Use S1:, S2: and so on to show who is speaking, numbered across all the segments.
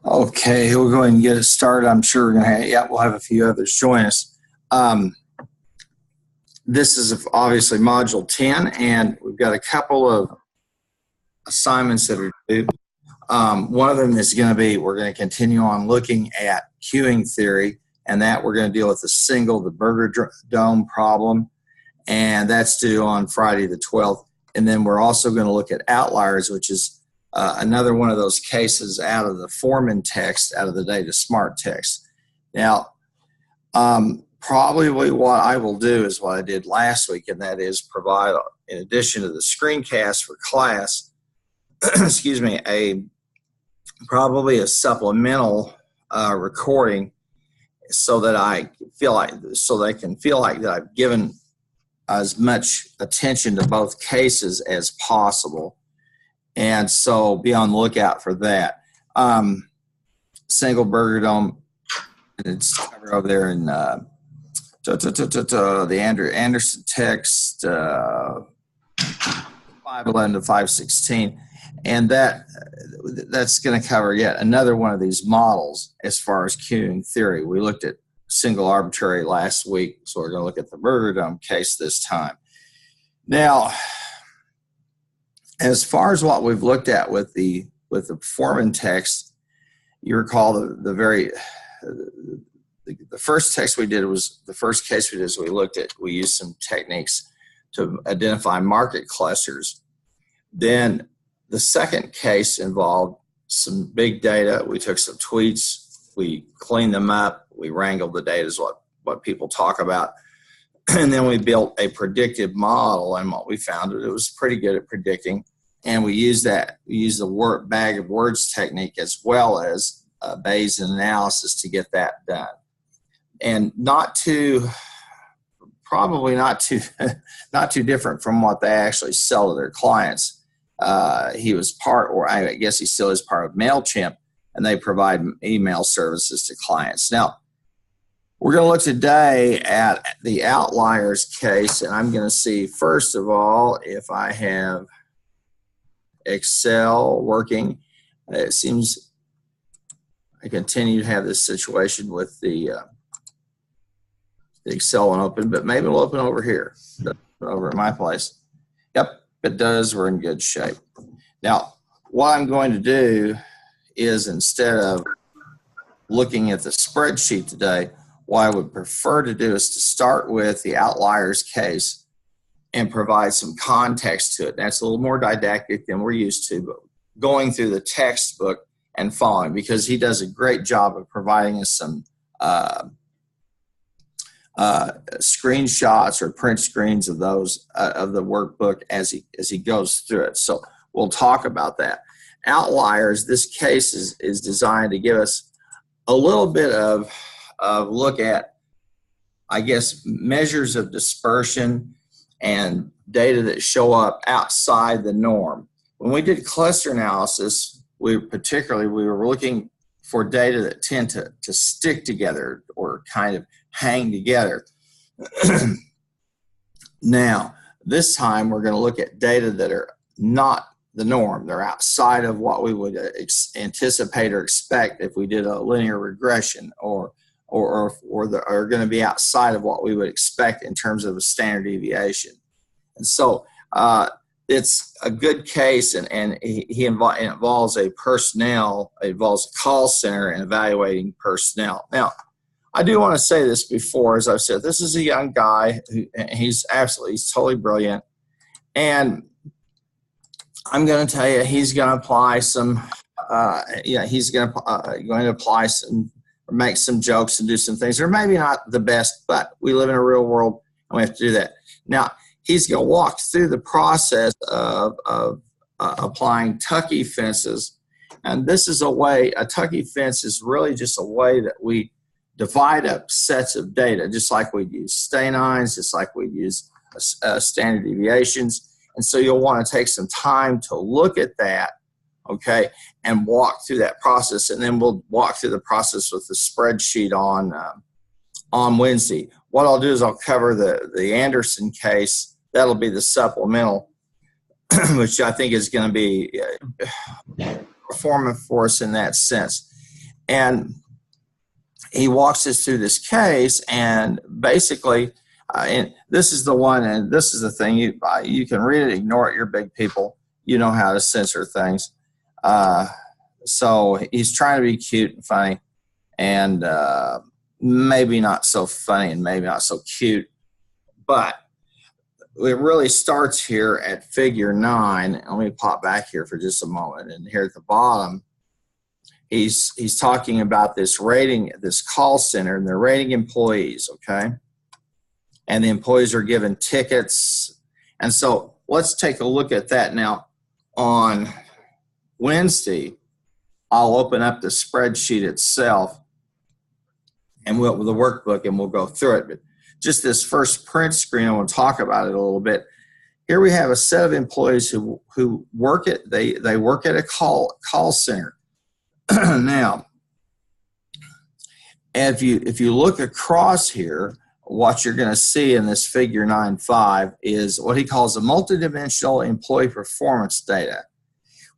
S1: Okay, we'll go ahead and get it started. I'm sure we're going to we'll have a few others join us. This is obviously Module 10, and we've got a couple of assignments that are due. One of them is going to be, we're going to continue on looking at queuing theory, and that we're going to deal with the Burger Dome problem, and that's due on Friday the 12th. And then we're also going to look at outliers, which is another one of those cases out of the Foreman text, out of the Data Smart text. Now, probably what I will do is what I did last week, and that is provide, in addition to the screencast for class, excuse me, probably a supplemental recording so that I feel like, so they can feel like that I've given as much attention to both cases as possible. And so be on the lookout for that. Single Burger Dome, it's covered over there in the Anderson text, 511 to 516. And that's going to cover yet another one of these models as far as queuing theory. We looked at single arbitrary last week, so we're going to look at the Burger Dome case this time. Now, as far as what we've looked at with the Foreman text, you recall the first text we did was the first case we did is we used some techniques to identify market clusters. Then the second case involved some big data. We took some tweets, we cleaned them up, we wrangled the data is what people talk about. And then we built a predictive model, and what we found, it was pretty good at predicting. And we used that. We used the bag of words technique as well as Bayesian analysis to get that done. And probably not too different from what they actually sell to their clients. He was I guess he still is part of MailChimp, and they provide email services to clients. Now, we're going to look today at the outliers case, and I'm going to see, first of all, if I have Excel working. It seems I continue to have this situation with the Excel one open, but maybe it'll open over here, over at my place. Yep, it does. We're in good shape. Now, what I'm going to do is, instead of looking at the spreadsheet today, what I would prefer to do is to start with the outliers case and provide some context to it. That's a little more didactic than we're used to, but going through the textbook and following, because he does a great job of providing us some screenshots or print screens of those of the workbook as he goes through it. So we'll talk about that. Outliers, this case is designed to give us a little bit of look at, I guess, measures of dispersion and data that show up outside the norm. When we did cluster analysis, we were looking for data that tend to stick together or kind of hang together. Now, this time we're going to look at data that are not the norm. They're outside of what we would anticipate or expect if we did a linear regression, or are going to be outside of what we would expect in terms of a standard deviation. And so it's a good case, and it involves a call center and evaluating personnel. Now, I do want to say this before, as I've said, this is a young guy he's totally brilliant, and I'm going to tell you, he's going to apply some, he's going to apply some, or make some jokes and do some things. They're maybe not the best, but we live in a real world, and we have to do that. Now, he's going to walk through the process of applying tucky fences, and this is a tucky fence is really just a way that we divide up sets of data, just like we'd use Stanines, just like we'd use standard deviations. And so you'll want to take some time to look at that, okay, and walk through that process. And then we'll walk through the process with the spreadsheet on Wednesday. What I'll do is I'll cover the Anderson case That'll be the supplemental, which I think is going to be performing for us in that sense. And he walks us through this case, and basically, and this is the one, and this is the thing, you can read it, ignore it, you're big people, you know how to censor things. So he's trying to be cute and funny, and maybe not so funny and maybe not so cute, but it really starts here at figure 9. Let me pop back here for just a moment. And here at the bottom, he's talking about this rating, this call center, and they're rating employees, okay? And the employees are given tickets. And so let's take a look at that. Now, on Wednesday, I'll open up the spreadsheet itself and the workbook, and we'll go through it. But just this first print screen, I want to talk about it a little bit. Here we have a set of employees who work at, they work at a call center. Now, if you look across here, what you're going to see in this figure 9.5 is what he calls a multidimensional employee performance data.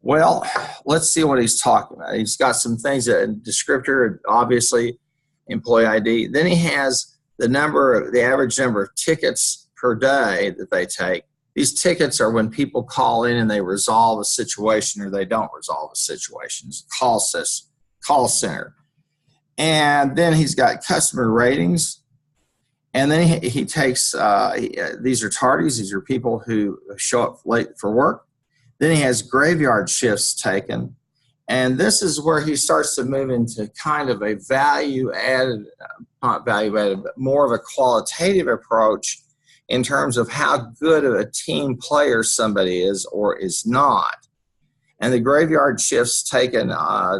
S1: Well, let's see what he's talking about. He's got some things, a descriptor, obviously, employee ID. Then he has the average number of tickets per day that they take. These tickets are when people call in and they resolve a situation or they don't resolve a situation. It's a call center. And then he's got customer ratings. And then he takes, these are tardies. These are people who show up late for work. Then he has graveyard shifts taken. And this is where he starts to move into kind of a value-added, not value-added, but more of a qualitative approach in terms of how good of a team player somebody is or is not. And the graveyard shifts taken,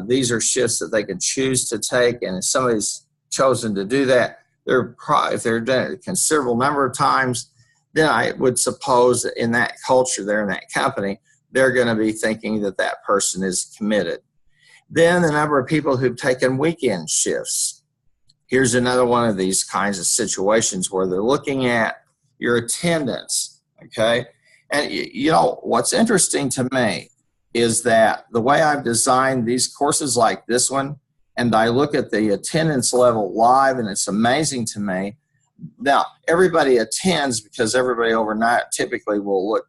S1: these are shifts that they can choose to take, and if somebody's chosen to do that, if they're done it a considerable number of times, then I would suppose that in that culture there, in that company, they're going to be thinking that that person is committed. Then the number of people who've taken weekend shifts. Here's another one of these kinds of situations where they're looking at your attendance, okay? And you know, what's interesting to me is that the way I've designed these courses like this one, and I look at the attendance level live, and it's amazing to me. Now, everybody attends because everybody overnight typically will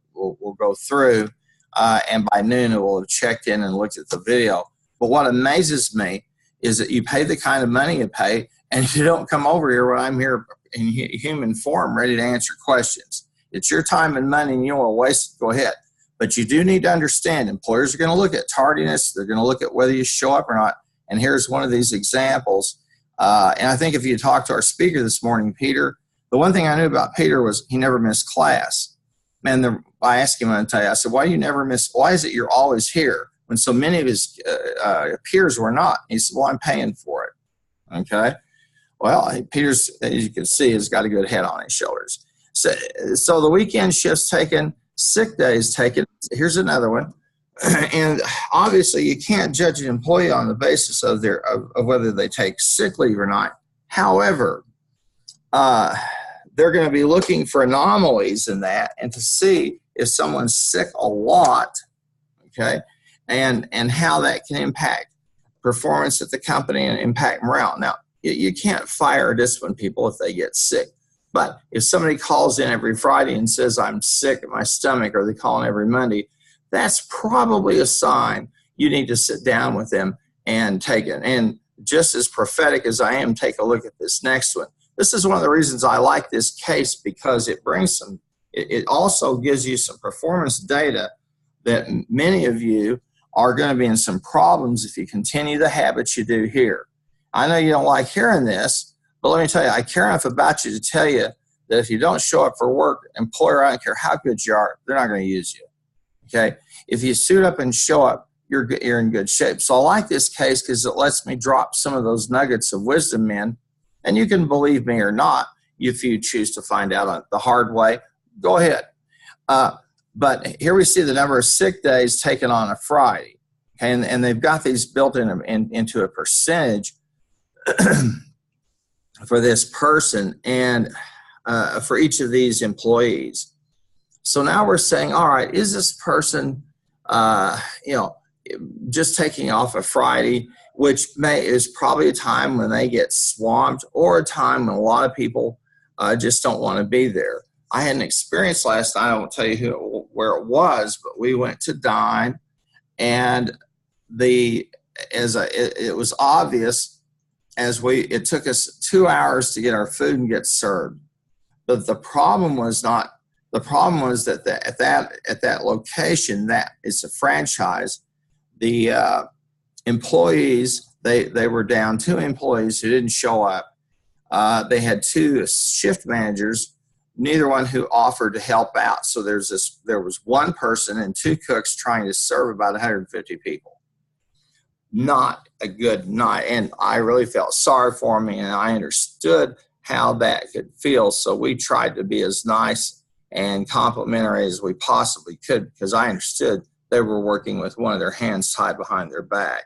S1: go through, and by noon it will have checked in and looked at the video. But what amazes me is that you pay the kind of money you pay, and you don't come over here when I'm here in human form ready to answer questions. It's your time and money, and you don't want to waste it, go ahead. But you do need to understand employers are going to look at tardiness. They're going to look at whether you show up or not. And here's one of these examples. And I think if you talk to our speaker this morning, Peter, the one thing I knew about Peter was he never missed class. Man, I asked him, I said, why is it you're always here when so many of his peers were not? He said, well, I'm paying for it. Okay. Well, Peter's, as you can see, has got a good head on his shoulders. So the weekend shifts taken, sick days taken. Here's another one. And obviously, you can't judge an employee on the basis of whether they take sick leave or not. However, they're going to be looking for anomalies in that and to see if someone's sick a lot, okay, and how that can impact performance at the company and impact morale. Now, you can't fire or discipline people if they get sick. But if somebody calls in every Friday and says, I'm sick at my stomach, or they call in every Monday, that's probably a sign you need to sit down with them and take it. And just as prophetic as I am, take a look at this next one. This is one of the reasons I like this case, because it brings it also gives you some performance data that many of you are going to be in some problems if you continue the habits you do here. I know you don't like hearing this, but let me tell you, I care enough about you to tell you that if you don't show up for work, employer, I don't care how good you are, they're not going to use you. Okay? If you suit up and show up, you're in good shape. So I like this case because it lets me drop some of those nuggets of wisdom in, and you can believe me or not. If you choose to find out the hard way, go ahead. But here we see the number of sick days taken on a Friday, okay? And they've got these built into a percentage for this person and for each of these employees. So now we're saying, all right, is this person, you know, just taking off a Friday, which is probably a time when they get swamped, or a time when a lot of people just don't want to be there. I had an experience last night. I won't tell you where it was, but we went to dine, and it was obvious it took us 2 hours to get our food and get served. But the problem was that at that location, that it's a franchise, the employees, they were down 2 employees who didn't show up. They had 2 shift managers, neither one who offered to help out. So there was 1 person and 2 cooks trying to serve about 150 people. Not a good night. And I really felt sorry for me, and I understood how that could feel. So we tried to be as nice and complimentary as we possibly could, because I understood they were working with one of their hands tied behind their back.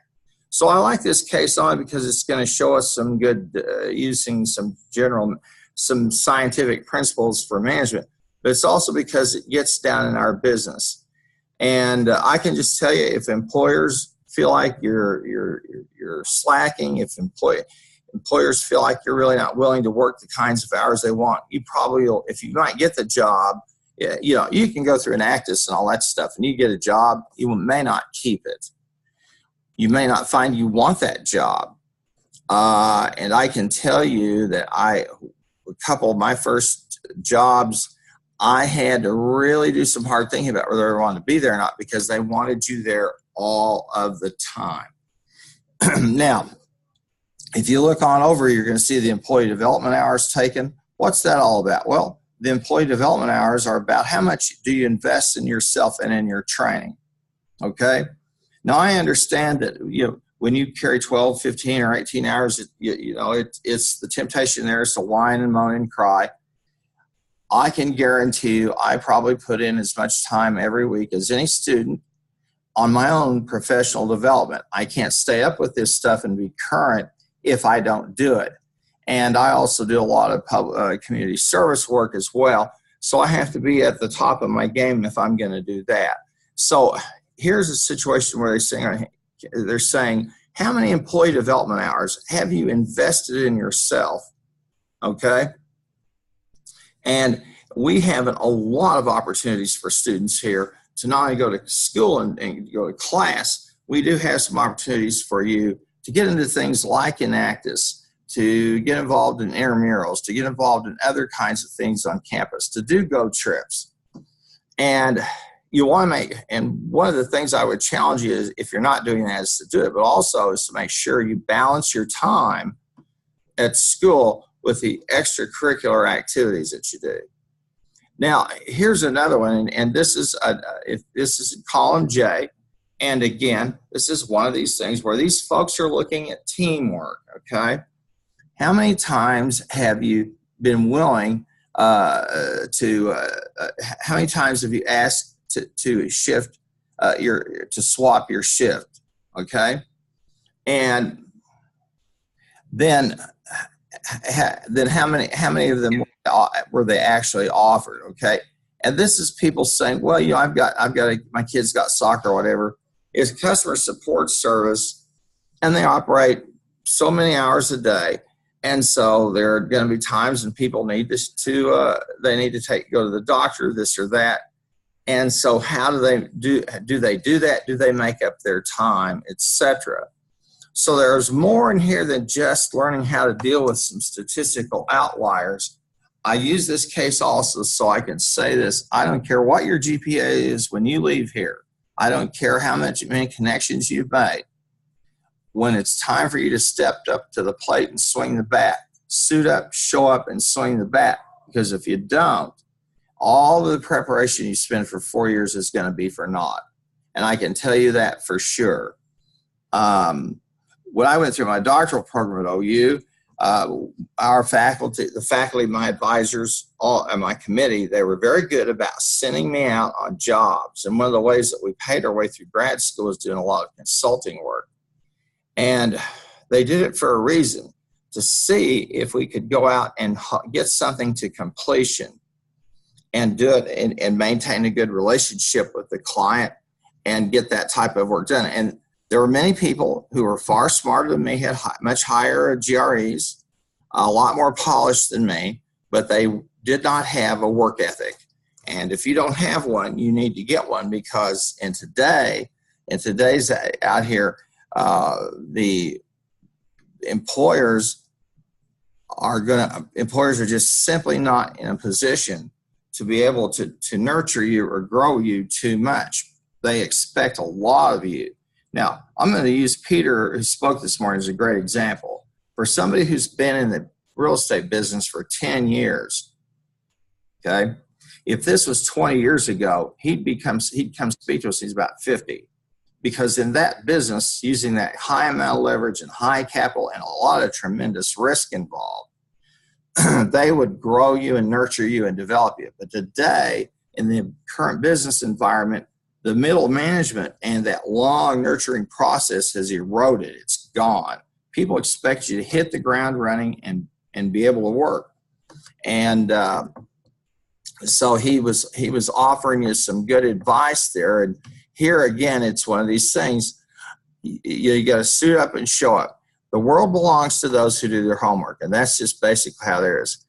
S1: So I like this case only because it's going to show us some good, using some scientific principles for management, but it's also because it gets down in our business. And I can just tell you, if employers feel like you're slacking, if employers feel like you're really not willing to work the kinds of hours they want, you probably will, if you might get the job, you know, you can go through an ACTIS and all that stuff, and you get a job, you may not keep it. You may not find you want that job. And I can tell you that a couple of my first jobs, I had to really do some hard thinking about whether I wanted to be there or not, because they wanted you there all of the time. Now, if you look on over, you're going to see the employee development hours taken. What's that all about? Well, the employee development hours are about how much do you invest in yourself and in your training. Okay? Now, I understand that, you know, when you carry 12, 15, or 18 hours, it's the temptation there is to whine and moan and cry. I can guarantee you I probably put in as much time every week as any student on my own professional development. I can't stay up with this stuff and be current if I don't do it. And I also do a lot of community service work as well. So I have to be at the top of my game if I'm going to do that. So here's a situation where they're saying, how many employee development hours have you invested in yourself? Okay. And we have a lot of opportunities for students here to not only go to school and go to class. We do have some opportunities for you to get into things like Enactus, to get involved in intramurals, to get involved in other kinds of things on campus, to do go trips. And you want to and one of the things I would challenge you is, if you're not doing that, is to do it, but also is to make sure you balance your time at school with the extracurricular activities that you do. Now, here's another one, and this is in column J. And again, this is one of these things where these folks are looking at teamwork, okay? How many times have you been willing how many times have you asked to shift to swap your shift, okay? And then how many of them were they actually offered, okay? And this is people saying, well, you know, my kid's got soccer or whatever. It's customer support service, and they operate so many hours a day. And so there are going to be times when people need go to the doctor, this or that. And so how do they do that? Do they make up their time, etc.? So there's more in here than just learning how to deal with some statistical outliers. I use this case also so I can say this. I don't care what your GPA is when you leave here. I don't care many connections you've made. When it's time for you to step up to the plate and swing the bat, suit up, show up, and swing the bat. Because if you don't, all of the preparation you spend for 4 years is going to be for naught. And I can tell you that for sure. When I went through my doctoral program at OU, our faculty, the faculty, my advisors, and my committee, they were very good about sending me out on jobs. And one of the ways that we paid our way through grad school was doing a lot of consulting work. And they did it for a reason, to see if we could go out and get something to completion. and do it and maintain a good relationship with the client and get that type of work done. And there were many people who were far smarter than me, had much higher GREs, a lot more polished than me, but they did not have a work ethic. And if you don't have one, you need to get one, because in today's out here, the employers are just simply not in a position to be able to nurture you or grow you too much. They expect a lot of you. Now, I'm going to use Peter, who spoke this morning, as a great example. For somebody who's been in the real estate business for 10 years, okay, if this was 20 years ago, he'd come speak to us, he's about 50. Because in that business, using that high amount of leverage and high capital and a lot of tremendous risk involved, they would grow you and nurture you and develop you. But today, in the current business environment, the middle management and that long nurturing process has eroded. It's gone. People expect you to hit the ground running and be able to work. And so he was offering you some good advice there. And here again, it's one of these things, you got to suit up and show up. The world belongs to those who do their homework, and that's just basically how there is.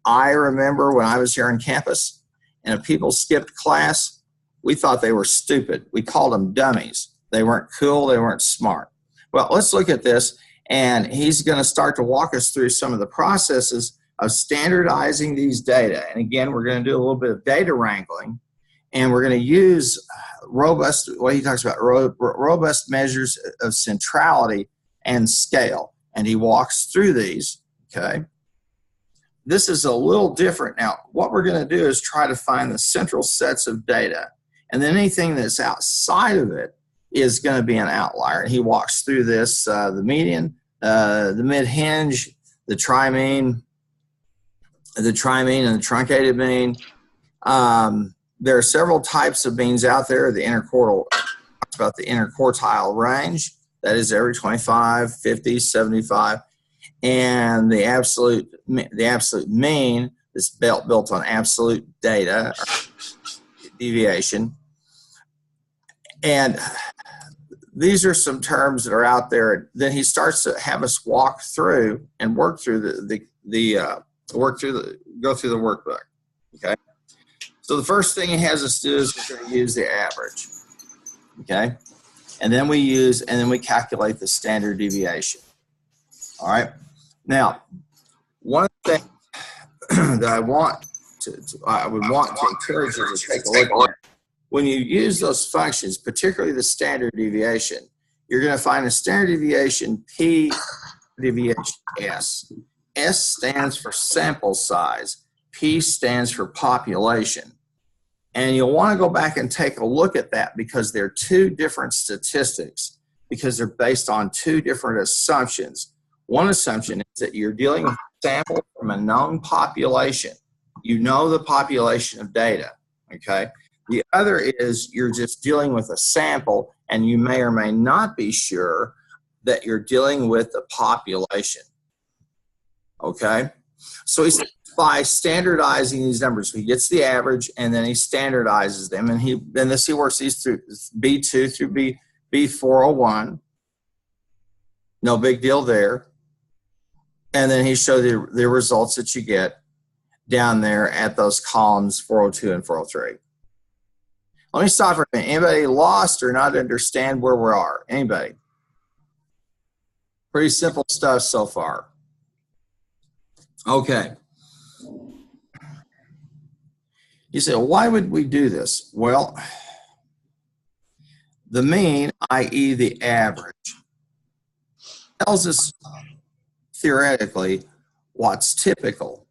S1: I remember when I was here on campus, and if people skipped class, we thought they were stupid. We called them dummies. They weren't cool. They weren't smart. Well, let's look at this, and he's going to start to walk us through some of the processes of standardizing these data. And again, we're going to do a little bit of data wrangling, and we're going to use robust, what he talks about, robust measures of centrality and scale. And he walks through these, okay? This is a little different. Now, what we're going to do is try to find the central sets of data, and then anything that's outside of it is going to be an outlier. And he walks through this, the median, the mid-hinge, the tri-mean, and the truncated mean. There are several types of means out there. The interquartile, talks about the interquartile range. That is every 25, 50, 75. And the absolute mean is built on absolute data, or deviation. And these are some terms that are out there. Then he starts to have us walk through and work through go through the workbook. Okay. So the first thing he has us do is we're going to use the average. Okay. And then we calculate the standard deviation. All right. Now, one of the things that I would want to encourage you to take a look at, when you use those functions, particularly the standard deviation, you're going to find a standard deviation P, deviation S. S stands for sample size. P stands for population. And you'll want to go back and take a look at that, because they're two different statistics, because they're based on two different assumptions. One assumption is that you're dealing with a sample from a known population. You know the population of data, okay? The other is you're just dealing with a sample, and you may or may not be sure that you're dealing with the population, okay? So he's by standardizing these numbers. He gets the average, and then he standardizes them, and he works these through B2 through B401. No big deal there. And then he shows the results that you get down there at those columns 402 and 403. Let me stop for a minute. Anybody lost or not understand where we are? Anybody? Pretty simple stuff so far. Okay. You say, well, why would we do this? Well, the mean, i.e. the average, tells us theoretically what's typical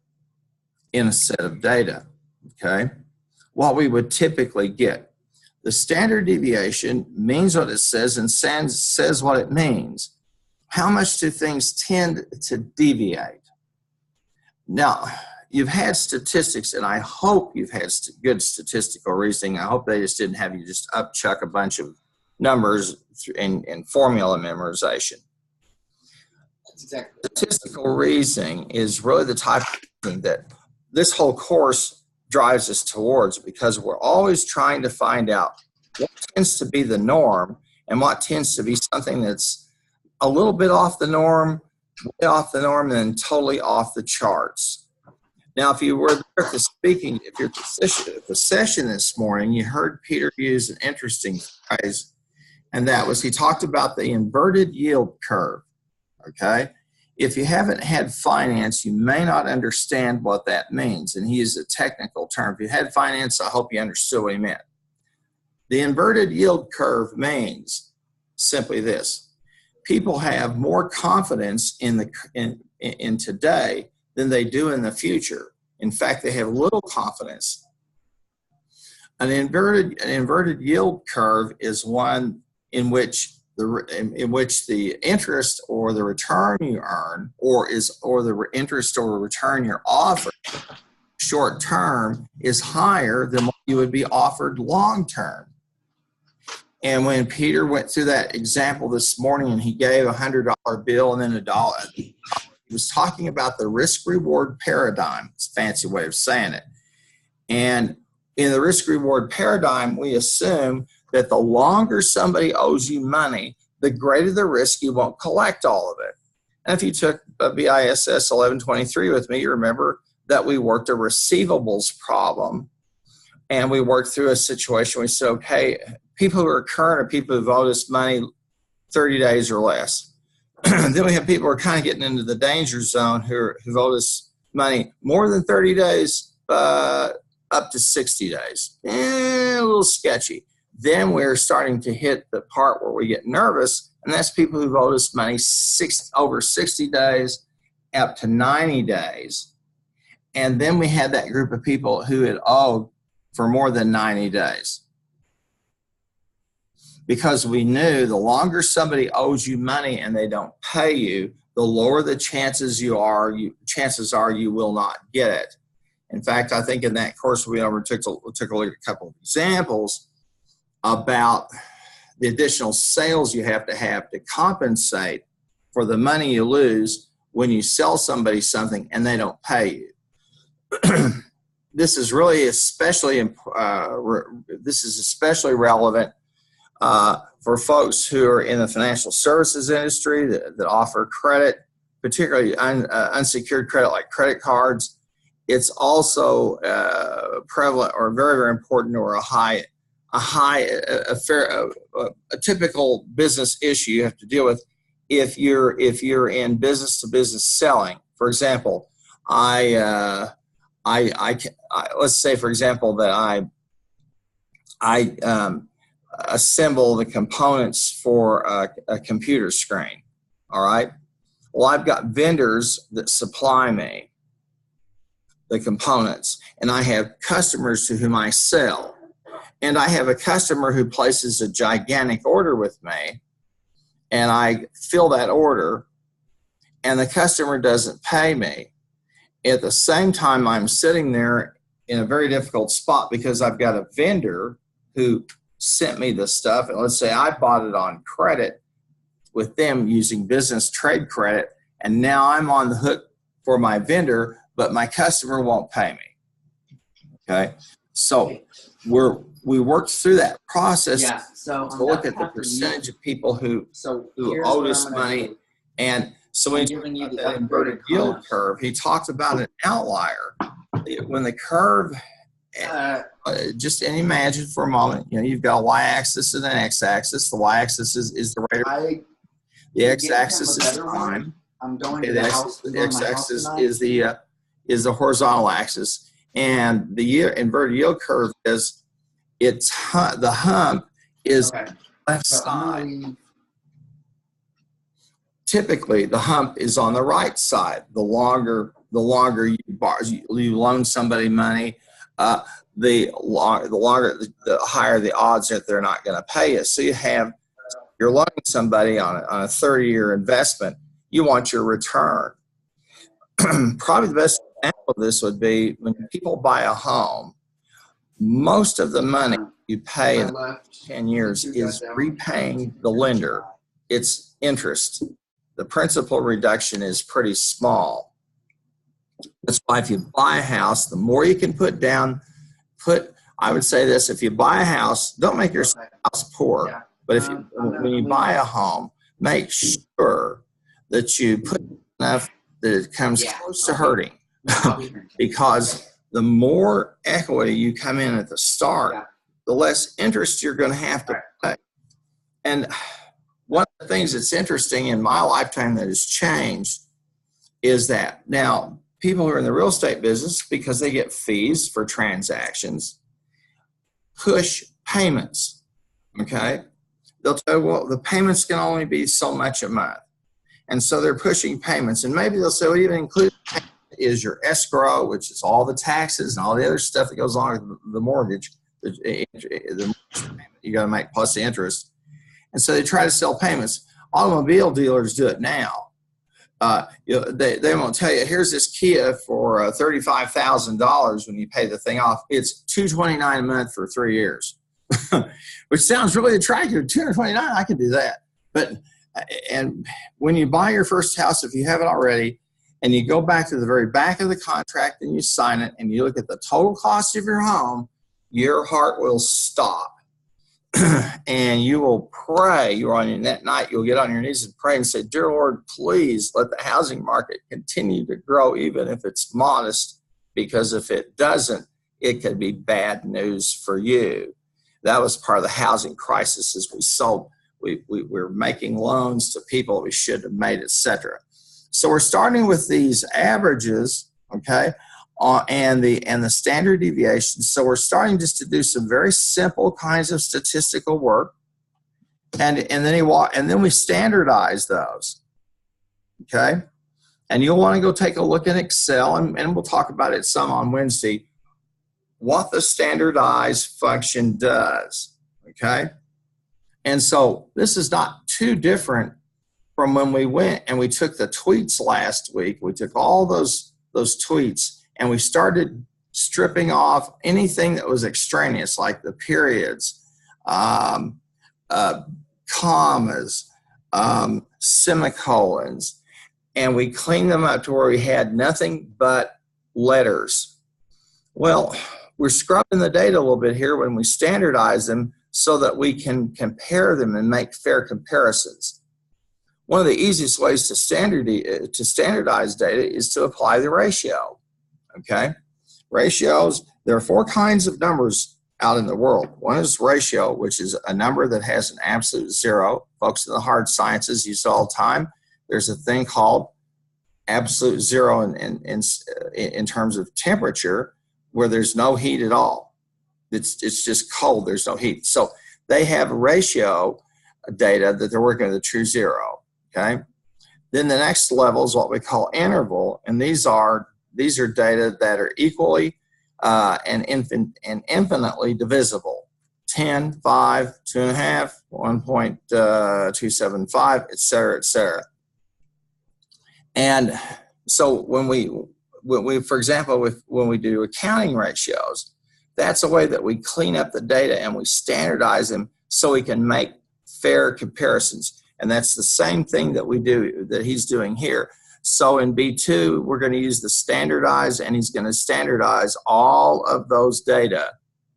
S1: in a set of data, okay? What we would typically get. The standard deviation means what it says and says what it means. How much do things tend to deviate? Now, you've had statistics, and I hope you've had good statistical reasoning. I hope they just didn't have you just upchuck a bunch of numbers in formula memorization. Exactly. Statistical reasoning is really the type of thing that this whole course drives us towards, because we're always trying to find out what tends to be the norm and what tends to be something that's a little bit off the norm, way off the norm, and then totally off the charts. Now, if you were there at the speaking, if you're at the session this morning, you heard Peter use an interesting phrase, and that was, he talked about the inverted yield curve, okay? If you haven't had finance, you may not understand what that means, and he used a technical term. If you had finance, I hope you understood what he meant. The inverted yield curve means simply this: people have more confidence in today than they do in the future. In fact, they have little confidence. An inverted yield curve is one in which the interest or the return you earn, or the interest or return you're offered short term, is higher than what you would be offered long term. And when Peter went through that example this morning, and he gave a $100 bill and then a dollar, he was talking about the risk-reward paradigm. It's a fancy way of saying it. And in the risk-reward paradigm, we assume that the longer somebody owes you money, the greater the risk you won't collect all of it. And if you took BISS 1123 with me, you remember that we worked a receivables problem, and we worked through a situation. We said, okay, people who are current are people who've owed us money 30 days or less. Then we have people who are kind of getting into the danger zone who've owed us money more than 30 days, up to 60 days. A little sketchy. Then we're starting to hit the part where we get nervous, and that's people who've owed us money over 60 days, up to 90 days. And then we had that group of people who had owed for more than 90 days. Because we knew the longer somebody owes you money and they don't pay you, the lower the chances are you will not get it. In fact, I think in that course we took a look at a couple of examples about the additional sales you have to compensate for the money you lose when you sell somebody something and they don't pay you. This is really especially relevant for folks who are in the financial services industry that offer credit, particularly unsecured credit like credit cards. It's also prevalent or very, very important, or a typical business issue you have to deal with if you're in business to business selling. For example, let's say, for example, that I assemble the components for a computer screen. All right. Well, I've got vendors that supply me the components, and I have customers to whom I sell. And I have a customer who places a gigantic order with me, and I fill that order, and the customer doesn't pay me. At the same time, I'm sitting there in a very difficult spot because I've got a vendor who sent me the stuff, and let's say I bought it on credit with them using business trade credit, and now I'm on the hook for my vendor, but my customer won't pay me. Okay, so we worked through that process to look at the percentage of people who owed us money. And so when you look at that inverted yield curve, he talked about an outlier. When the curve, just imagine for a moment, you've got a y-axis and an x-axis. The y-axis is the rate of, the x-axis is time. The x-axis is the horizontal axis, and the inverted yield curve is the hump is left side. Typically, the hump is on the right side. The longer you loan somebody money, the higher the odds that they're not going to pay you. So you're loaning somebody on a 30-year investment. You want your return. Probably the best example of this would be when people buy a home. Most of the money you pay in 10 years is repaying the lender. It's interest. The principal reduction is pretty small. That's why if you buy a house, the more you can put down, I would say this, if you buy a house, don't make your house poor. But if when you buy a home, make sure that you put enough that it comes close to hurting. Because the more equity you come in at the start, the less interest you're going to have to pay. And one of the things that's interesting in my lifetime that has changed is that now people who are in the real estate business, because they get fees for transactions, push payments, okay? They'll tell you, well, the payments can only be so much a month. And so they're pushing payments. And maybe they'll say, well, even included is your escrow, which is all the taxes and all the other stuff that goes along with the mortgage, the mortgage payment you got to make plus the interest. And so they try to sell payments. Automobile dealers do it now. They won't tell you, here's this Kia for $35,000 when you pay the thing off. It's $229 a month for 3 years, which sounds really attractive. $229, I can do that. But and when you buy your first house, if you haven't already, and you go back to the very back of the contract and you sign it and you look at the total cost of your home, your heart will stop. And you will pray. You're on that night, you'll get on your knees and pray and say, dear Lord, please let the housing market continue to grow, even if it's modest, because if it doesn't, it could be bad news for you. That was part of the housing crisis, as we're making loans to people we should have made, etc. So we're starting with these averages, okay, and the standard deviations. So we're starting just to do some very simple kinds of statistical work, and then we standardize those, okay. And you'll want to go take a look in Excel, and we'll talk about it some on Wednesday, what the standardized function does, okay. And so this is not too different from when we went and we took the tweets last week. We took all those tweets and we started stripping off anything that was extraneous, like the periods, commas, semicolons, and we cleaned them up to where we had nothing but letters. Well, we're scrubbing the data a little bit here when we standardize them so that we can compare them and make fair comparisons. One of the easiest ways to standardize data is to apply the ratio, okay? Ratios, there are 4 kinds of numbers out in the world. One is ratio, which is a number that has an absolute zero. Folks in the hard sciences use it all the time. There's a thing called absolute zero in terms of temperature, where there's no heat at all. It's just cold, there's no heat. So they have ratio data that they're working with a true zero. Okay. Then the next level is what we call interval, and these are data that are equally and infinitely divisible. 10, 5, 2.5, 1.275, et cetera, et cetera. And so when we for example, when we do accounting ratios, that's a way that we clean up the data and we standardize them so we can make fair comparisons. And that's the same thing that he's doing here. So in B2, we're going to use the standardize, and he's going to standardize all of those data,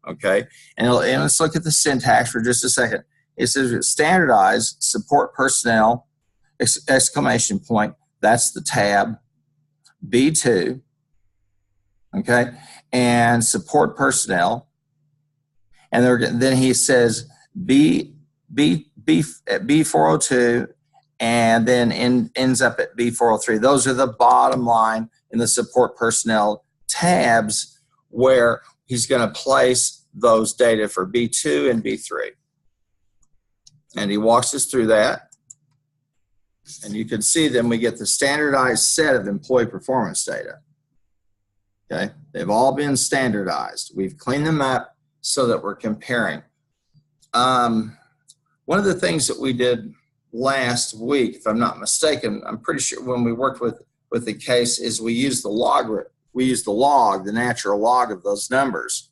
S1: okay? And let's look at the syntax for just a second. It says standardize, support personnel, exclamation point, that's the tab, B2, okay? And support personnel. And then he says B402, and then ends up at B403. Those are the bottom line in the support personnel tabs where he's going to place those data for B2 and B3. And he walks us through that. And you can see then we get the standardized set of employee performance data. Okay, they've all been standardized. We've cleaned them up so that we're comparing. One of the things that we did last week, if I'm not mistaken, I'm pretty sure when we worked with the case, is we used the log. We used the log, the natural log of those numbers.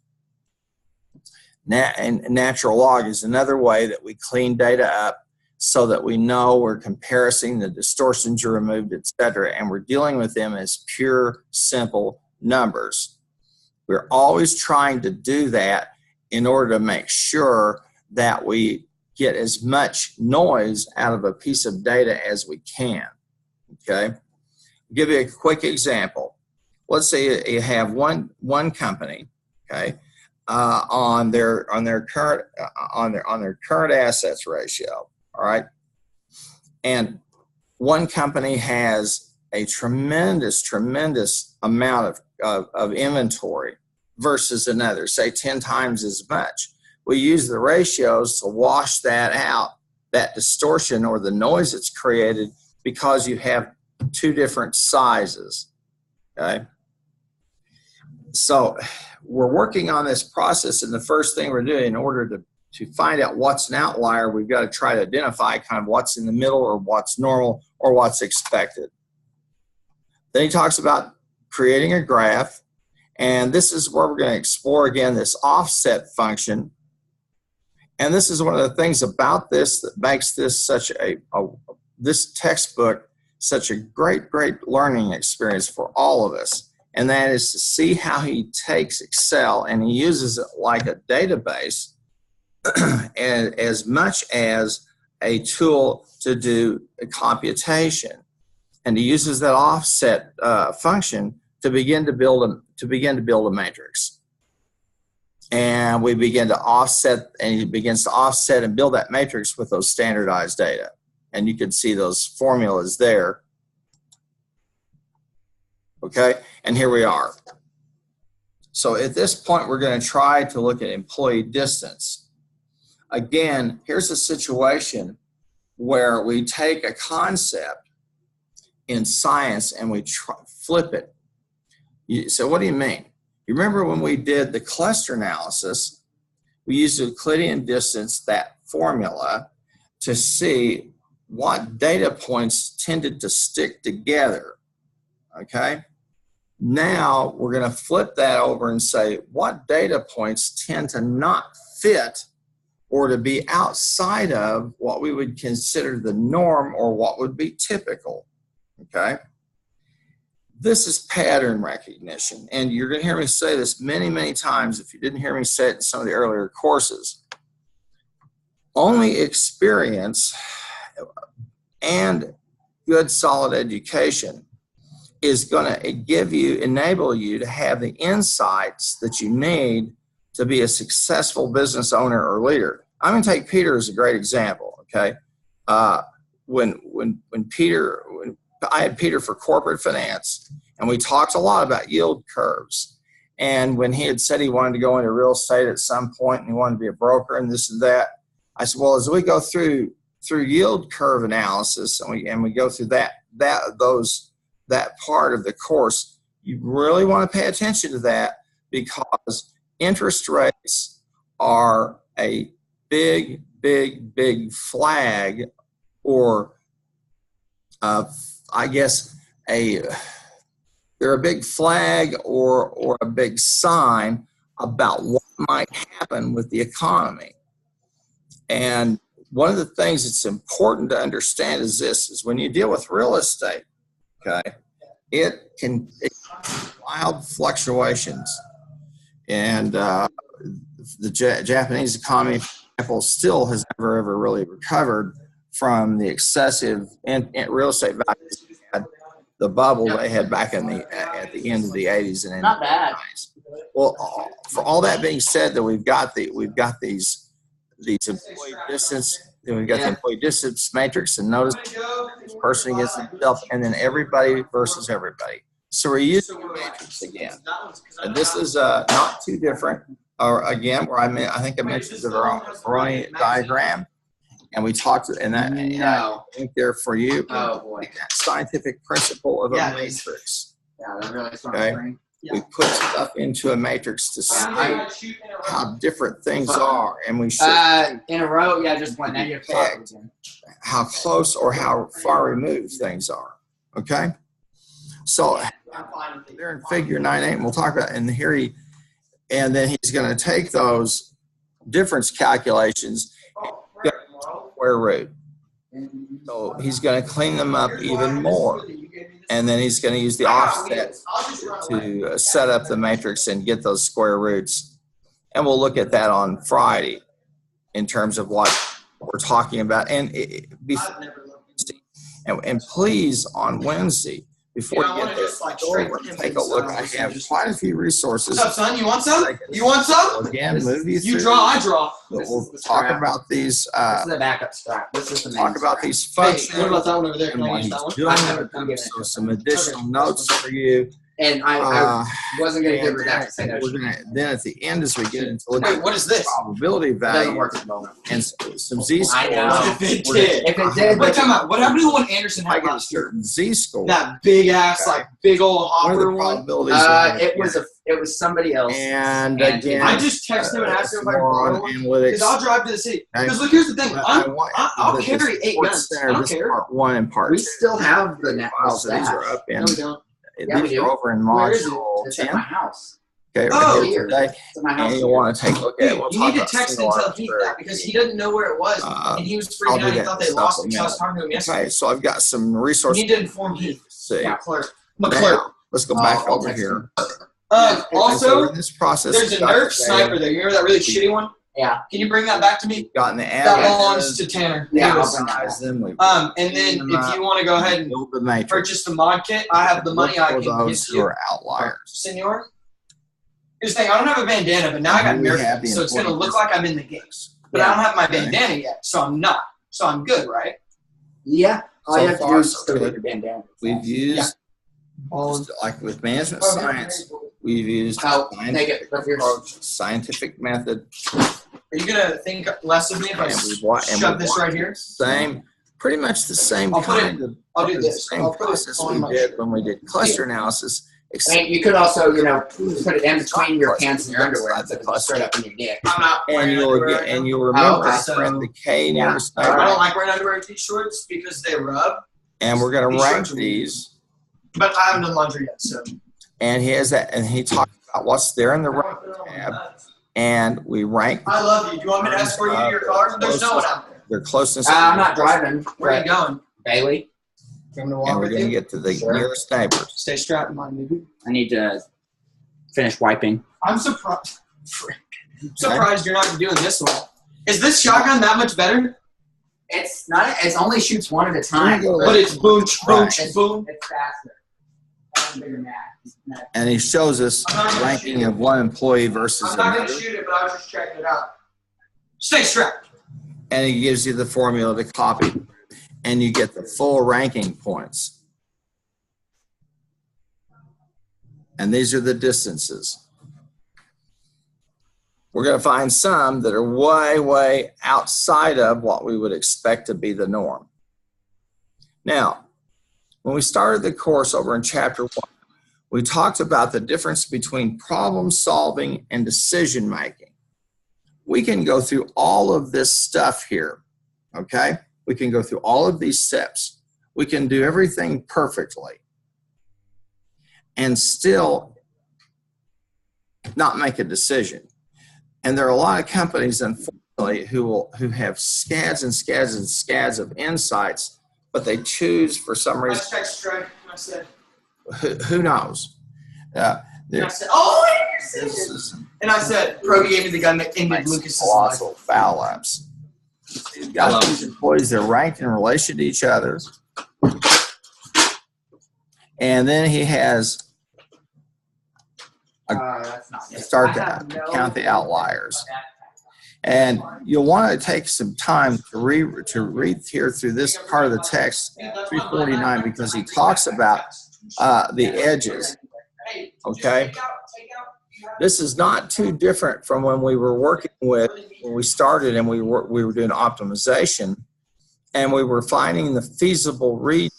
S1: And natural log is another way that we clean data up so that we know we're comparing, the distortions are removed, etc., and we're dealing with them as pure, simple numbers. We're always trying to do that in order to make sure that we get as much noise out of a piece of data as we can. Okay? I'll give you a quick example. Let's say you have one company, okay, on their current assets ratio. All right, and one company has a tremendous amount of inventory versus another, say 10 times as much. We use the ratios to wash that out, that distortion or the noise that's created because you have two different sizes. Okay, so we're working on this process, and the first thing we're doing in order to find out what's an outlier, we've got to try to identify kind of what's in the middle or what's normal or what's expected. Then he talks about creating a graph, and this is where we're going to explore again this offset function. And this is one of the things about this that makes this this textbook such a great learning experience for all of us. And that is to see how he takes Excel and he uses it like a database and as much as a tool to do a computation. And he uses that offset function to begin to build a matrix. And we begin to offset, and he begins to offset and build that matrix with those standardized data. And you can see those formulas there. Okay, and here we are. So at this point, we're going to try to look at employee distance. Again, here's a situation where we take a concept in science and we flip it. So what do you mean? You remember when we did the cluster analysis, we used Euclidean distance, that formula, to see what data points tended to stick together. Okay? Now we're going to flip that over and say what data points tend to not fit or to be outside of what we would consider the norm or what would be typical. Okay? This is pattern recognition, and you're going to hear me say this many times if you didn't hear me say it in some of the earlier courses. Only experience and good solid education is going to enable you to have the insights that you need to be a successful business owner or leader. I'm going to take Peter as a great example. Okay, when I had Peter for corporate finance, and we talked a lot about yield curves. And when he had said he wanted to go into real estate at some point and he wanted to be a broker and this and that, I said, well, as we go through yield curve analysis and we go through that part of the course, you really want to pay attention to that because interest rates are a big flag, or I guess they're a big flag or a big sign about what might happen with the economy. And one of the things that's important to understand is this, is when you deal with real estate, okay, it can wild fluctuations. And the Japanese economy, for example, still has never ever really recovered from the excessive in real estate values. The bubble they had back at the end of the 80s and in the 90s. Well, for all that being said, that we've got these employee distance. Then we've got the employee distance matrix, and notice this person against himself, and then everybody versus everybody. So we're using the matrix again, and this is not too different. Or again, where I think I mentioned the Veroni diagram. And we talked, and I think there for you, that scientific principle of a matrix.
S2: Yeah, that really
S1: okay? We put stuff into a matrix to see how different things are, and we should
S2: in a row. Yeah, just one. Now you're
S1: how close or how far removed things are. Okay, so they're in figure 9.8, and we'll talk about. And here and then he's going to take those difference calculations. Square root. So he's going to clean them up even more. And then he's going to use the offset to set up the matrix and get those square roots. And we'll look at that on Friday in terms of what we're talking about. And please, on Wednesday, before you get there, go over and take a look. I have quite a few resources.
S2: What's up, son? You want some? You want some?
S1: Again, move you through.
S2: You draw, I draw.
S1: We'll talk about these.
S2: This is the backup strap. This is the main
S1: Talk about these functions.
S2: Hey, what about that one over there? Can I use that one?
S1: So some additional notes for you.
S2: And I wasn't going to give her that.
S1: Then at the end, as we get into
S2: what is this?
S1: Probability value and some z-scores.
S2: I know. If it did. Wait, come on. What happened to the one Anderson had last year?
S1: Z-score.
S2: That big ass, like big old hopper one. It was somebody else.
S1: And again,
S2: I just texted him and asked him if I could borrow one. Because I'll drive to the city. Because look, here's the thing. I'll carry 8 guns. I don't care.
S1: Part 1 and part 2.
S2: We still have the net
S1: files. These are up in.
S2: No, we don't.
S1: These are over in module 10.
S2: It's at my house.
S1: Okay, right here today. And you want to take a look at it.
S2: You need to text and tell Heath that because he doesn't know where it was. And he was freaking out. He thought they lost it. So I was talking to him yesterday.
S1: Okay, so I've got some resources.
S2: You need to inform Heath. McClure.
S1: Let's go back over here.
S2: Also,
S1: in this process,
S2: there's a Nerf sniper there. You remember that really shitty one? Yeah. Can you bring that back to me?
S1: Gotten the
S2: that belongs to Tanner.
S1: Yeah.
S2: And then if you want to go ahead and purchase the mod kit, I have the money I can give to you.
S1: Outliers.
S2: Senor. Here's the thing. I don't have a bandana, but now I got Nerf, so it's going to look like I'm in the game. But I don't have my bandana yet, so I'm not. So I'm good, right? Yeah. All you have to do is still get your bandana.
S1: We've used, like with management science, we've used scientific method.
S2: Are you going to think less of me if I shove this right here?
S1: Pretty much the same kind of process we did when we did cluster analysis.
S2: And you could also, put it in between your pants and your underwear and put it straight up in your dick.
S1: And you'll remember the K near
S2: I don't like wearing underwear with these shorts because they rub.
S1: And we're going to rank these.
S2: But I haven't done laundry yet, so.
S1: And he has that, and he talks about what's there in the rank tab. And we rank.
S2: I love you. Do you want me to escort you to your car? There's no one out there.
S1: Their closeness.
S2: I'm not driving. Where are you going? Bailey.
S1: And we're going to get to the nearest neighbors.
S2: Stay strapped in my movie. I need to finish wiping. I'm surprised. Surprised you're not doing this one. Is this shotgun that much better? It's not. It only shoots one at a time. But it's boom, boom, boom. It's faster.
S1: And he shows us ranking of one employee versus another.
S2: I'm not going to shoot it, but I was just checking it out. Stay strapped.
S1: And he gives you the formula to copy. And you get the full ranking points. And these are the distances. We're going to find some that are way, way outside of what we would expect to be the norm. Now, when we started the course over in Chapter 1, we talked about the difference between problem solving and decision making. We can go through all of this stuff here, okay? We can go through all of these steps. We can do everything perfectly and still not make a decision. And there are a lot of companies, unfortunately, who have scads and scads and scads of insights, but they choose for some reason. Who knows?
S2: And I said, oh, and I said, Proby gave me the gun that ended Lucas's life.
S1: Colossal foul ups. He's got these employees that are ranked in relation to each other. And then he has start to count the outliers. And you'll want to take some time to read here through this part of the text, 349, because he talks about the edges. Okay? This is not too different from when we were working with, when we started and we were doing optimization, and we were finding the feasible region,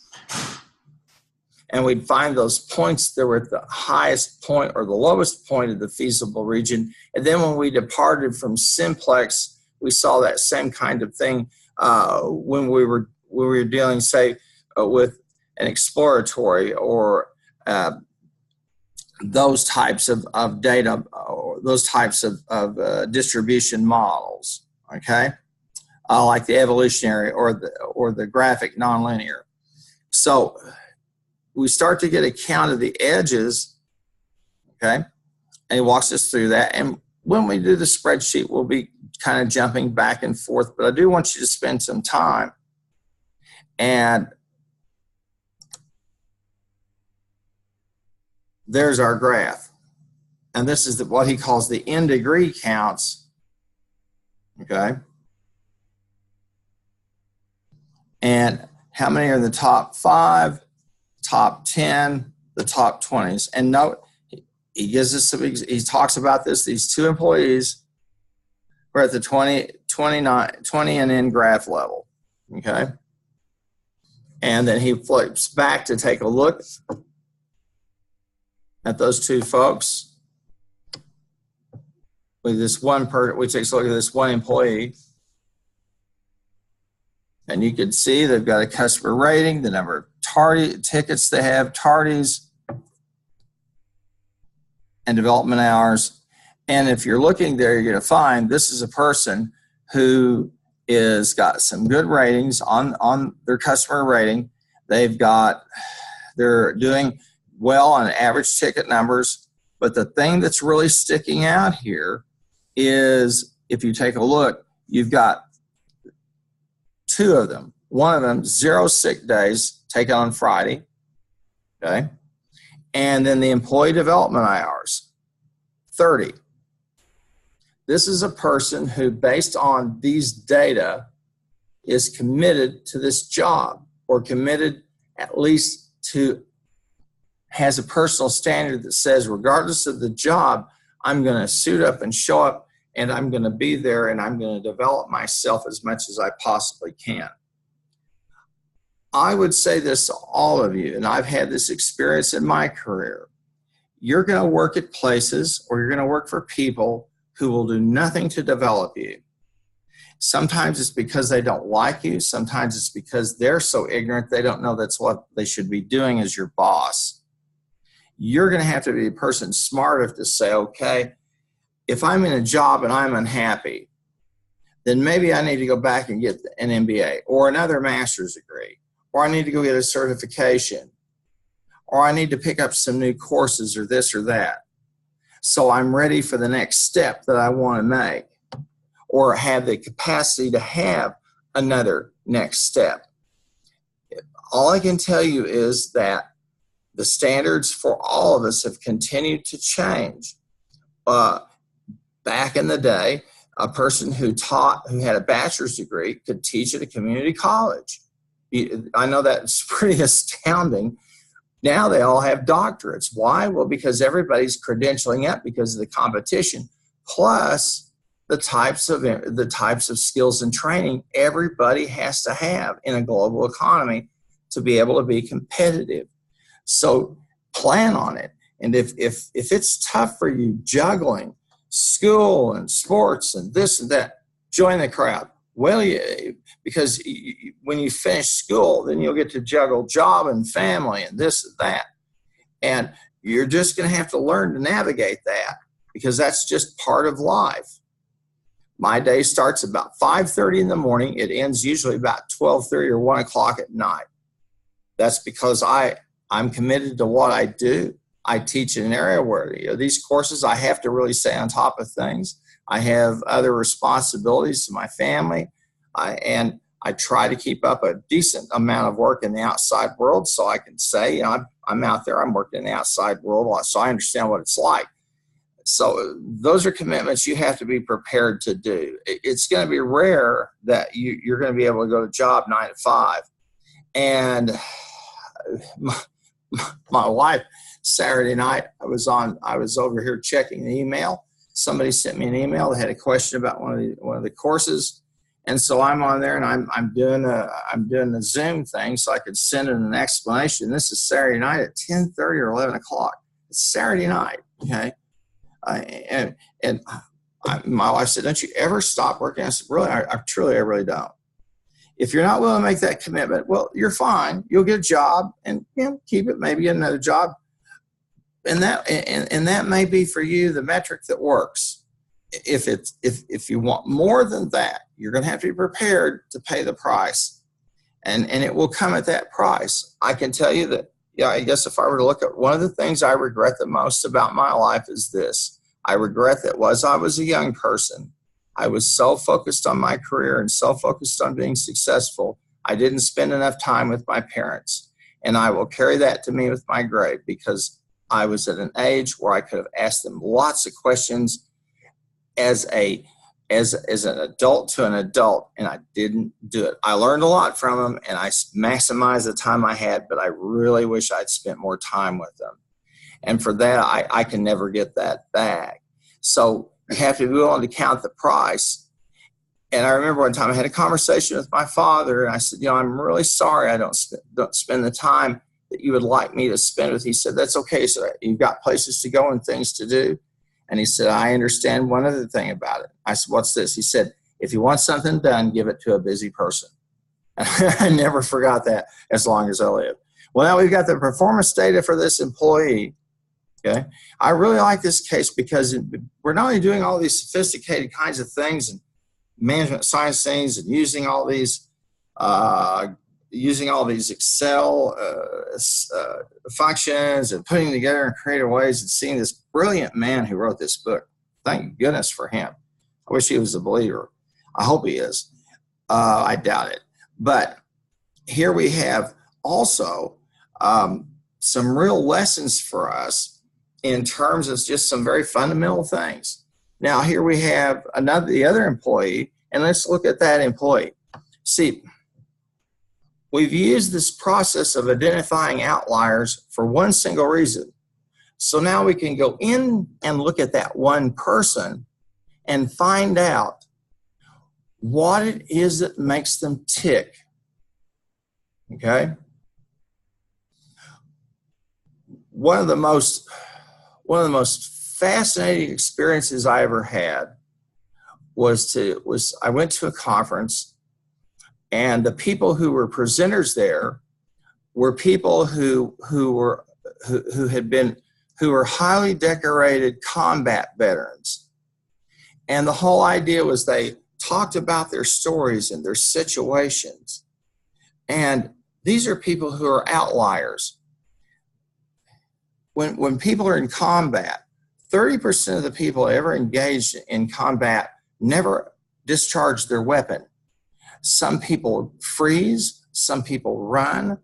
S1: and we'd find those points that were at the highest point or the lowest point of the feasible region. And then when we departed from simplex, we saw that same kind of thing when we were dealing, say, with an exploratory or those types of data, or those types of distribution models, okay? like the evolutionary or the graphic nonlinear. So we start to get a count of the edges, okay? And he walks us through that. And when we do the spreadsheet, we'll be kind of jumping back and forth, but I do want you to spend some time. And there's our graph. And this is what he calls the in degree counts, okay? And how many are in the top 5, top 10, the top 20s? And note, he gives us some, he talks about this, these 2 employees who are at the 20 and in graph level, okay? And then he flips back to take a look at those 2 folks with this one person. We take a look at this one employee. And you can see they've got a customer rating, the number of tardy tickets they have, tardies, and development hours. And if you're looking there, you're going to find this is a person who is got some good ratings on their customer rating. They're doing well on average ticket numbers. But the thing that's really sticking out here is if you take a look, you've got 2 of them. One of them, 0 sick days taken on Friday, okay? And then the employee development hours, 30. This is a person who, based on these data, is committed to this job, or committed at least to, has a personal standard that says, regardless of the job, I'm going to suit up and show up, and I'm going to be there, and I'm going to develop myself as much as I possibly can. I would say this to all of you, and I've had this experience in my career. You're going to work at places, or you're going to work for people who will do nothing to develop you. Sometimes it's because they don't like you. Sometimes it's because they're so ignorant they don't know that's what they should be doing as your boss. You're going to have to be a person smart enough to say, okay, if I'm in a job and I'm unhappy, then maybe I need to go back and get an MBA or another master's degree, or I need to go get a certification, or I need to pick up some new courses or this or that. So I'm ready for the next step that I want to make, or have the capacity to have another next step. All I can tell you is that the standards for all of us have continued to change. Back in the day, a person who had a bachelor's degree could teach at a community college. I know that's pretty astounding. Now they all have doctorates. Why? Well, because everybody's credentialing up because of the competition, plus the types of skills and training everybody has to have in a global economy to be able to be competitive. So plan on it. And if it's tough for you juggling school and sports and this and that, join the crowd. Well, because when you finish school, then you'll get to juggle job and family and this and that. And you're just going to have to learn to navigate that, because that's just part of life. My day starts about 5:30 in the morning. It ends usually about 12:30 or 1 o'clock at night. That's because I'm committed to what I do. I teach in an area where these courses, I have to really stay on top of things. I have other responsibilities to my family, and I try to keep up a decent amount of work in the outside world, so I can say, I'm out there, I'm working in the outside world, so I understand what it's like. So those are commitments you have to be prepared to do. It's going to be rare that you're going to be able to go to job 9 to 5. And my wife, Saturday night, I was over here checking the email. Somebody sent me an email that had a question about one of the courses, and so I'm on there and I'm doing the Zoom thing so I could send in an explanation. This is Saturday night at 10:30 or 11 o'clock. It's Saturday night, okay? My wife said, "Don't you ever stop working?" I said, "Really? I really don't." If you're not willing to make that commitment, well, you're fine. You'll get a job and keep it, maybe get another job. And that may be for you the metric that works. if you want more than that, you're going to have to be prepared to pay the price, and it will come at that price. I can tell you that, yeah, I guess if I were to look at one of the things I regret the most about my life is this. I regret that I was a young person, I was so focused on my career and so focused on being successful, I didn't spend enough time with my parents. And I will carry that to me with my grave, because I was at an age where I could have asked them lots of questions as an adult to an adult, and I didn't do it. I learned a lot from them, and I maximized the time I had, but I really wish I'd spent more time with them. And for that, I can never get that back. So you have to be willing to count the price. And I remember one time I had a conversation with my father, and I said, I'm really sorry I don't spend the time that you would like me to spend with. He said, that's okay, sir. You've got places to go and things to do. And he said, I understand one other thing about it. I said, what's this? He said, if you want something done, give it to a busy person. I never forgot that as long as I live. Well, now we've got the performance data for this employee. Okay. I really like this case because we're not only doing all these sophisticated kinds of things and management science things and using all these Excel functions and putting together in creative ways, and seeing this brilliant man who wrote this book. Thank goodness for him. I wish he was a believer. I hope he is. I doubt it. But here we have also some real lessons for us in terms of just some very fundamental things. Now, here we have the other employee, and let's look at that employee. See, we've used this process of identifying outliers for one single reason. So now we can go in and look at that one person and find out what it is that makes them tick. Okay? One of the most fascinating experiences I ever had was I went to a conference, and the people who were presenters there were people who were highly decorated combat veterans. And the whole idea was they talked about their stories and their situations. And these are people who are outliers. When people are in combat, 30% of the people ever engaged in combat never discharge their weapon. Some people freeze, some people run,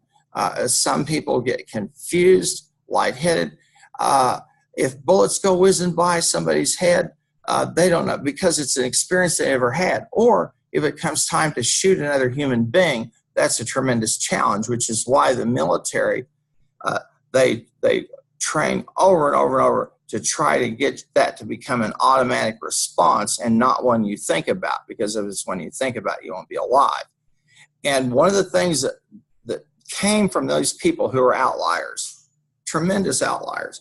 S1: some people get confused, lightheaded. If bullets go whizzing by somebody's head, they don't know, because it's an experience they never had. Or if it comes time to shoot another human being, that's a tremendous challenge, which is why the military, they train over and over and over to try to get that to become an automatic response and not one you think about, because if it's one you think about, you won't be alive. And one of the things that came from those people who are outliers, tremendous outliers,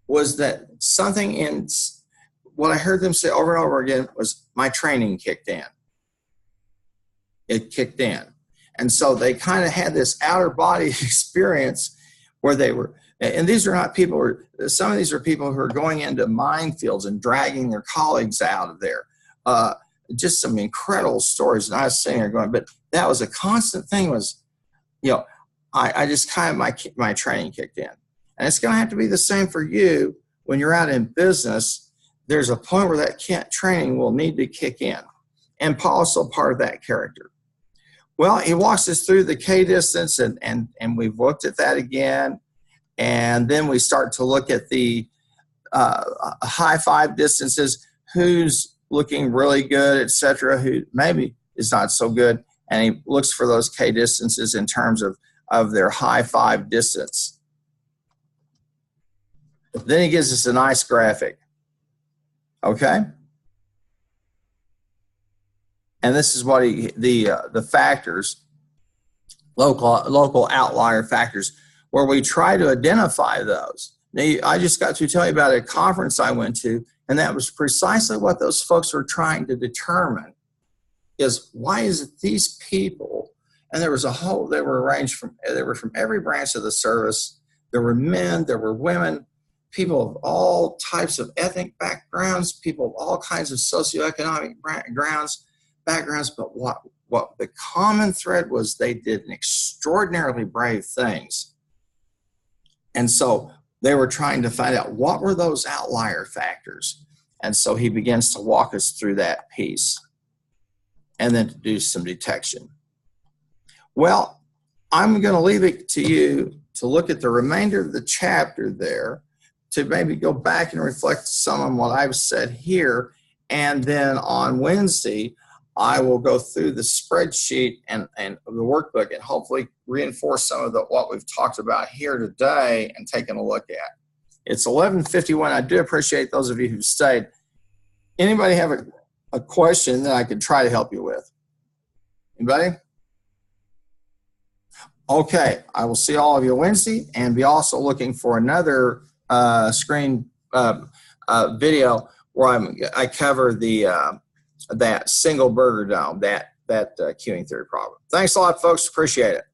S1: was that something in what I heard them say over and over again was, my training kicked in. It kicked in. And so they kind of had this outer body experience where they were, and these are not people, some of these are people who are going into minefields and dragging their colleagues out of there. Just some incredible stories. And I was sitting there going, but that was a constant thing was, I just kind of, my training kicked in. And it's going to have to be the same for you when you're out in business. There's a point where that training will need to kick in. And Paul's still part of that character. Well, he walks us through the K distance, and we've looked at that again. And then we start to look at the high five distances, who's looking really good, et cetera, who maybe is not so good. And he looks for those K distances in terms of their high five distance. Then he gives us a nice graphic. Okay? And this is what the factors, local outlier factors, where we try to identify those. Now, I just got to tell you about a conference I went to, and that was precisely what those folks were trying to determine, is why is it these people, and they were from every branch of the service. There were men, there were women, people of all types of ethnic backgrounds, people of all kinds of socioeconomic backgrounds, but what the common thread was, they did extraordinarily brave things. And so they were trying to find out what were those outlier factors. And so he begins to walk us through that piece and then to do some detection. Well, I'm going to leave it to you to look at the remainder of the chapter there, to maybe go back and reflect some on what I've said here. And then on Wednesday, I will go through the spreadsheet and the workbook and hopefully reinforce some of what we've talked about here today and taken a look at. It's 11:51. I do appreciate those of you who stayed. Anybody have a question that I could try to help you with? Anybody? Okay, I will see all of you Wednesday, and be also looking for another screen video where I cover that single burger dome, that queuing theory problem. Thanks a lot, folks. Appreciate it.